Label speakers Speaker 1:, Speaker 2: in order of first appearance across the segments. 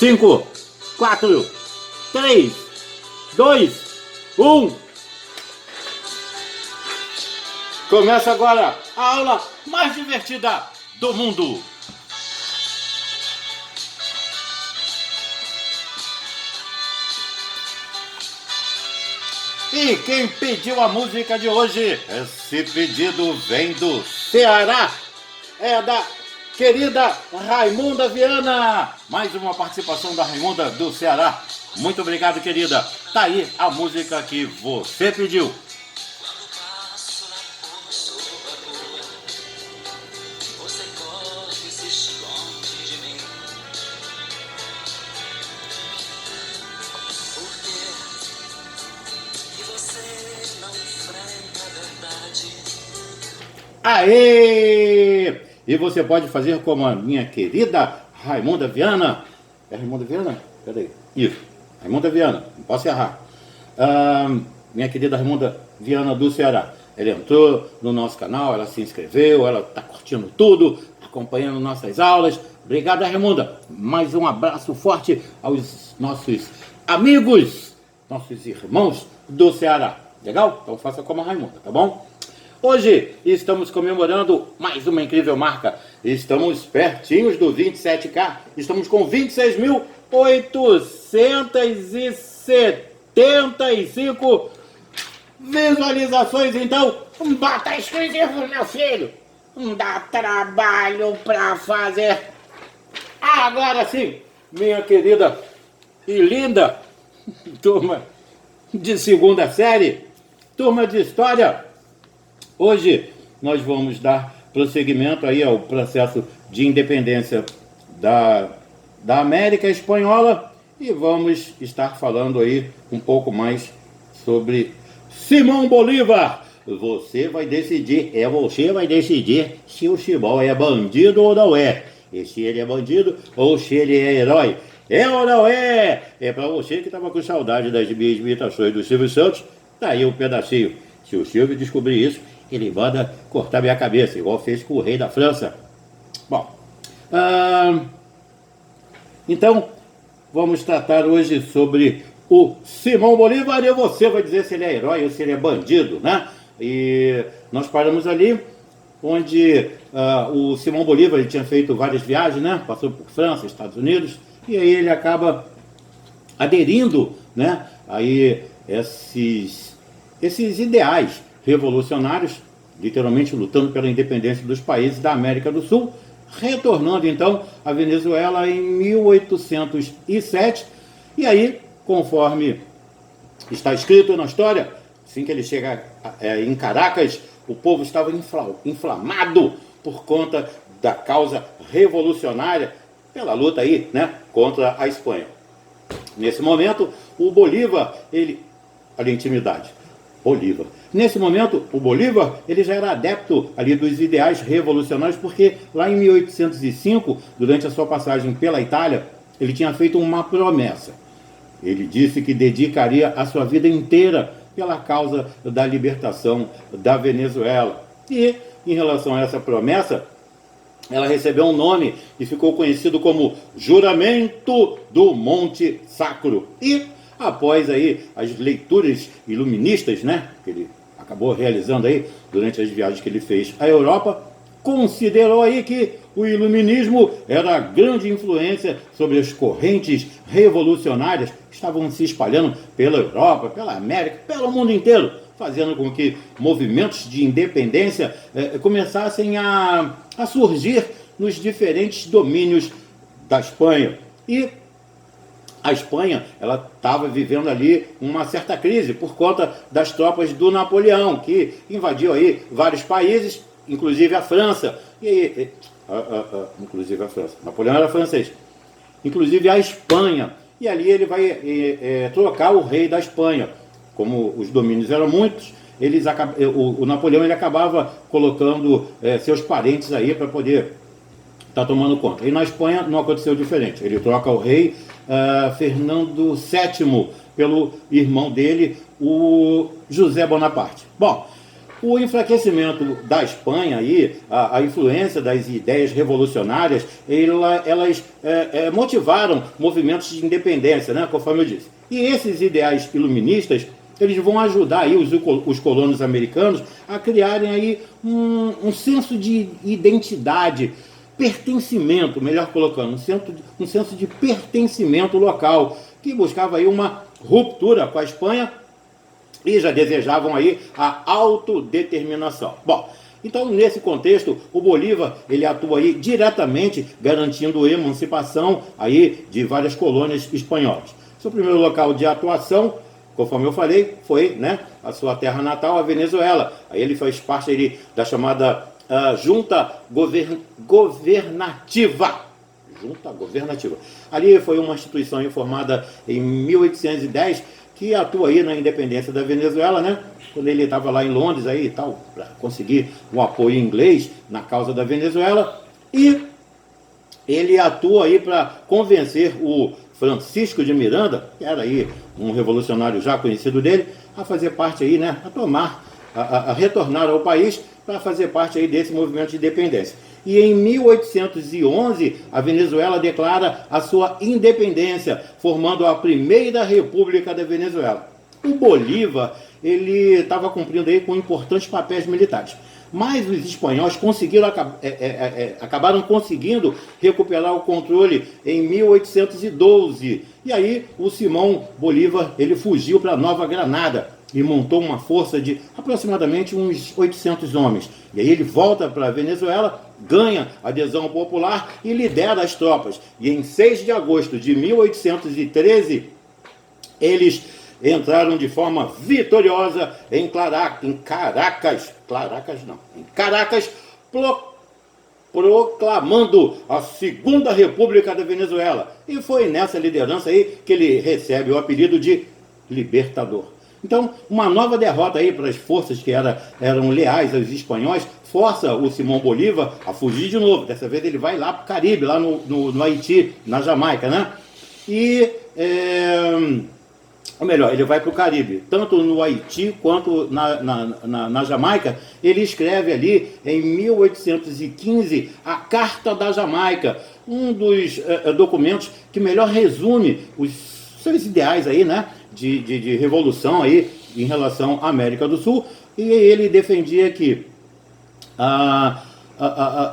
Speaker 1: 5, 4, 3, 2, 1. Começa agora a aula mais divertida do mundo. E quem pediu a música de hoje? Esse pedido vem do Ceará. É da querida Raimunda Viana. Mais uma participação da Raimunda do Ceará. Muito obrigado, querida. Tá aí a música que você pediu. Aê! E você pode fazer como a minha querida Raimunda Viana. É Raimunda Viana? Peraí. Isso, Raimunda Viana, não posso errar. Minha querida Raimunda Viana do Ceará. Ela entrou no nosso canal, ela se inscreveu, ela está curtindo tudo, acompanhando nossas aulas. Obrigado, Raimunda. Mais um abraço forte aos nossos amigos, nossos irmãos do Ceará. Legal? Então faça como a Raimunda, tá bom? Hoje estamos comemorando mais uma incrível marca. Estamos pertinhos do 27K. Estamos com 26.875 visualizações. Então, bata exclusivo, meu filho. Não dá trabalho pra fazer. Agora sim, minha querida e linda turma de segunda série, turma de história. Hoje nós vamos dar prosseguimento aí ao processo de independência da América Espanhola e vamos estar falando aí um pouco mais sobre Simão Bolívar. Você vai decidir se o Simão é bandido ou não é. E se ele é bandido ou se ele é herói. É ou não é? É para você que estava com saudade das minhas imitações do Silvio Santos, tá aí um pedacinho. Se o Silvio descobrir isso, ele manda cortar minha cabeça, igual fez com o rei da França. Bom, então vamos tratar hoje sobre o Simão Bolívar e você vai dizer se ele é herói ou se ele é bandido, né? E nós paramos ali onde o Simão Bolívar ele tinha feito várias viagens, né? Passou por França, Estados Unidos, e aí ele acaba aderindo, né? Aí esses ideais revolucionários, literalmente lutando pela independência dos países da América do Sul, retornando então à Venezuela em 1807, e aí, conforme está escrito na história, assim que ele chega em Caracas, o povo estava inflamado por conta da causa revolucionária, pela luta aí, né, contra a Espanha. Nesse momento, o Bolívar, olha a intimidade, Bolívar. Nesse momento, o Bolívar ele já era adepto ali dos ideais revolucionários, porque lá em 1805, durante a sua passagem pela Itália, ele tinha feito uma promessa. Ele disse que dedicaria a sua vida inteira pela causa da libertação da Venezuela. E, em relação a essa promessa, ela recebeu um nome e ficou conhecido como Juramento do Monte Sacro. E após aí as leituras iluministas, né, que ele acabou realizando aí durante as viagens que ele fez à Europa, considerou aí que o iluminismo era a grande influência sobre as correntes revolucionárias que estavam se espalhando pela Europa, pela América, pelo mundo inteiro, fazendo com que movimentos de independência começassem a surgir nos diferentes domínios da Espanha. E a Espanha, ela estava vivendo ali uma certa crise por conta das tropas do Napoleão, que invadiu aí vários países, inclusive a França. Inclusive a França. Napoleão era francês. Inclusive a Espanha. E ali ele vai trocar o rei da Espanha. Como os domínios eram muitos, o Napoleão ele acabava colocando seus parentes aí para poder estar tomando conta. E na Espanha não aconteceu diferente. Ele troca o rei Fernando VII pelo irmão dele, o José Bonaparte. Bom, O enfraquecimento da Espanha, aí, a influência das ideias revolucionárias, elas motivaram movimentos de independência, né, conforme eu disse. E esses ideais iluministas, eles vão ajudar aí os colonos americanos a criarem aí um senso de identidade, pertencimento, melhor colocando, um senso de pertencimento local, que buscava aí uma ruptura com a Espanha e já desejavam aí a autodeterminação. Bom, então nesse contexto, o Bolívar, ele atua aí diretamente garantindo a emancipação aí de várias colônias espanholas. Seu primeiro local de atuação, conforme eu falei, foi, né, a sua terra natal, a Venezuela. Aí ele faz parte aí da chamada Junta Governativa. Junta Governativa. Ali foi uma instituição formada em 1810 que atua aí na independência da Venezuela, né? Quando ele estava lá em Londres aí e tal, para conseguir um apoio inglês na causa da Venezuela. E ele atua aí para convencer o Francisco de Miranda, que era aí um revolucionário já conhecido dele, a fazer parte aí, né? A retornar ao país para fazer parte aí desse movimento de independência. E em 1811, a Venezuela declara a sua independência, formando a primeira república da Venezuela. O Bolívar, ele estava cumprindo aí com importantes papéis militares. Mas os espanhóis acabaram conseguindo recuperar o controle em 1812. E aí o Simão Bolívar, ele fugiu para Nova Granada e montou uma força de aproximadamente uns 800 homens. E aí ele volta para a Venezuela, ganha adesão popular e lidera as tropas. E em 6 de agosto de 1813, eles entraram de forma vitoriosa em Caracas, proclamando a Segunda República da Venezuela. E foi nessa liderança aí que ele recebe o apelido de Libertador. Então, uma nova derrota aí para as forças que eram leais aos espanhóis, força o Simão Bolívar a fugir de novo. Dessa vez ele vai lá para o Caribe, lá no Haiti, na Jamaica, né? Ou melhor, ele vai para o Caribe, tanto no Haiti quanto na Jamaica. Ele escreve ali, em 1815, a Carta da Jamaica, um dos documentos que melhor resume os seus ideais aí, né, de revolução aí em relação à América do Sul. E ele defendia que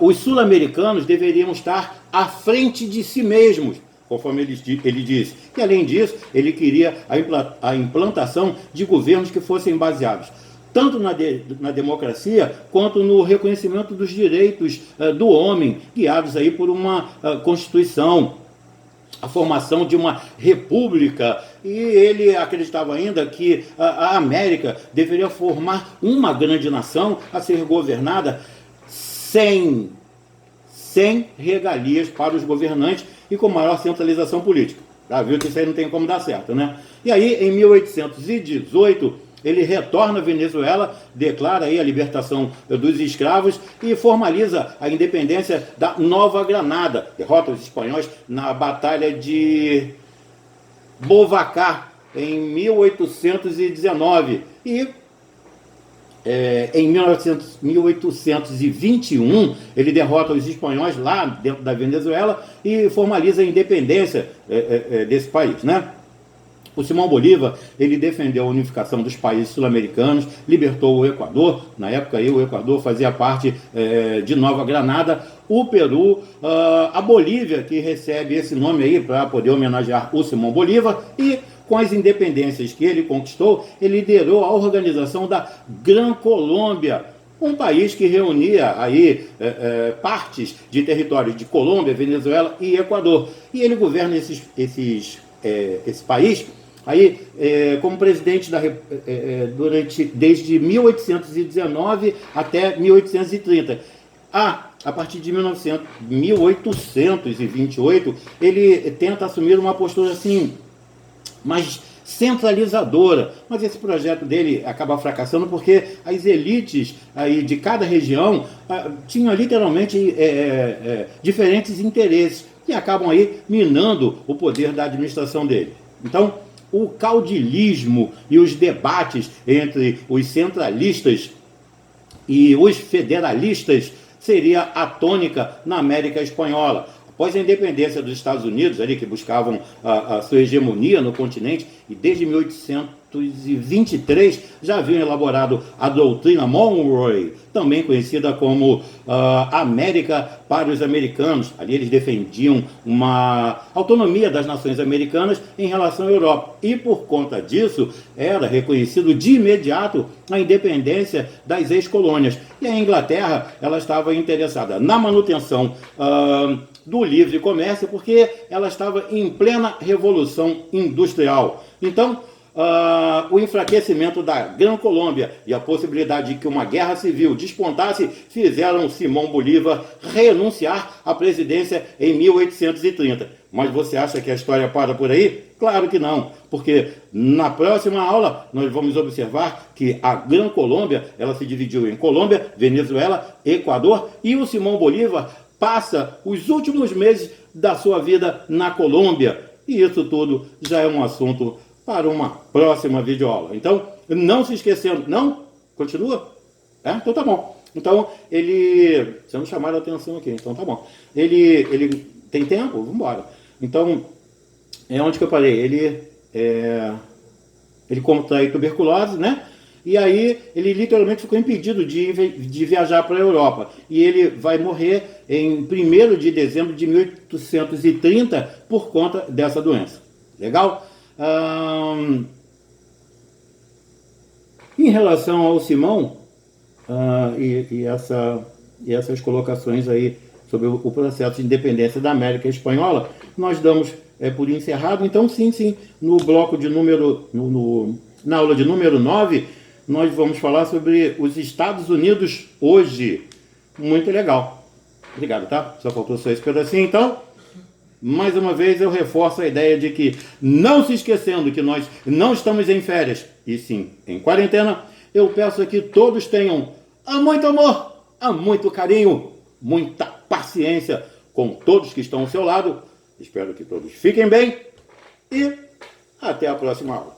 Speaker 1: os sul-americanos deveriam estar à frente de si mesmos, conforme ele disse. E além disso, ele queria a implantação de governos que fossem baseados tanto na democracia quanto no reconhecimento dos direitos do homem, guiados aí por uma Constituição, a formação de uma república. E ele acreditava ainda que a América deveria formar uma grande nação a ser governada sem regalias para os governantes e com maior centralização política. Já viu que isso aí não tem como dar certo, né? E aí, em 1818, ele retorna à Venezuela, declara aí a libertação dos escravos e formaliza a independência da Nova Granada. Derrota os espanhóis na Batalha de Bovacar, em 1819. E em 1821, ele derrota os espanhóis lá dentro da Venezuela e formaliza a independência desse país, né? O Simão Bolívar, ele defendeu a unificação dos países sul-americanos, libertou o Equador. Na época aí, o Equador fazia parte de Nova Granada, o Peru, a Bolívia, que recebe esse nome aí para poder homenagear o Simão Bolívar. E com as independências que ele conquistou, ele liderou a organização da Gran Colômbia, um país que reunia aí partes de territórios de Colômbia, Venezuela e Equador. E ele governa esse país aí como presidente desde 1819 até 1830. A partir de 1828, ele tenta assumir uma postura assim mais centralizadora, mas esse projeto dele acaba fracassando porque as elites aí de cada região tinham literalmente diferentes interesses e acabam aí minando o poder da administração dele. Então, o caudilismo e os debates entre os centralistas e os federalistas seria a tônica na América Espanhola. Após a independência dos Estados Unidos, ali, que buscavam a sua hegemonia no continente, e desde 1823 já haviam elaborado a doutrina Monroe, também conhecida como América para os Americanos. Ali eles defendiam uma autonomia das nações americanas em relação à Europa. E por conta disso, era reconhecido de imediato a independência das ex-colônias. E a Inglaterra, ela estava interessada na manutenção do livre comércio, porque ela estava em plena revolução industrial. Então, o enfraquecimento da Grã-Colômbia e a possibilidade de que uma guerra civil despontasse fizeram Simão Bolívar renunciar à presidência em 1830. Mas você acha que a história para por aí? Claro que não, porque na próxima aula nós vamos observar que a Grã-Colômbia, ela se dividiu em Colômbia, Venezuela, Equador, e o Simão Bolívar passa os últimos meses da sua vida na Colômbia. E isso tudo já é um assunto para uma próxima videoaula. Então, não se esquecendo... Não? Continua? Então tá bom. Então, você não chamaram a atenção aqui, então tá bom. Ele tem tempo? Vamos embora. Então, onde que eu parei? Ele contraiu tuberculose, né? E aí ele literalmente ficou impedido de viajar para a Europa. E ele vai morrer em 1º de dezembro de 1830 por conta dessa doença. Legal? Em relação ao Simão, essas colocações aí sobre o processo de independência da América Espanhola, nós damos por encerrado. Então, sim, no bloco de número... na aula de número 9, nós vamos falar sobre os Estados Unidos hoje. Muito legal. Obrigado, tá? Só faltou só esse pedacinho, então. Mais uma vez eu reforço a ideia de que, não se esquecendo que nós não estamos em férias, e sim em quarentena, eu peço que todos tenham muito amor, muito carinho, muita paciência com todos que estão ao seu lado. Espero que todos fiquem bem e até a próxima aula.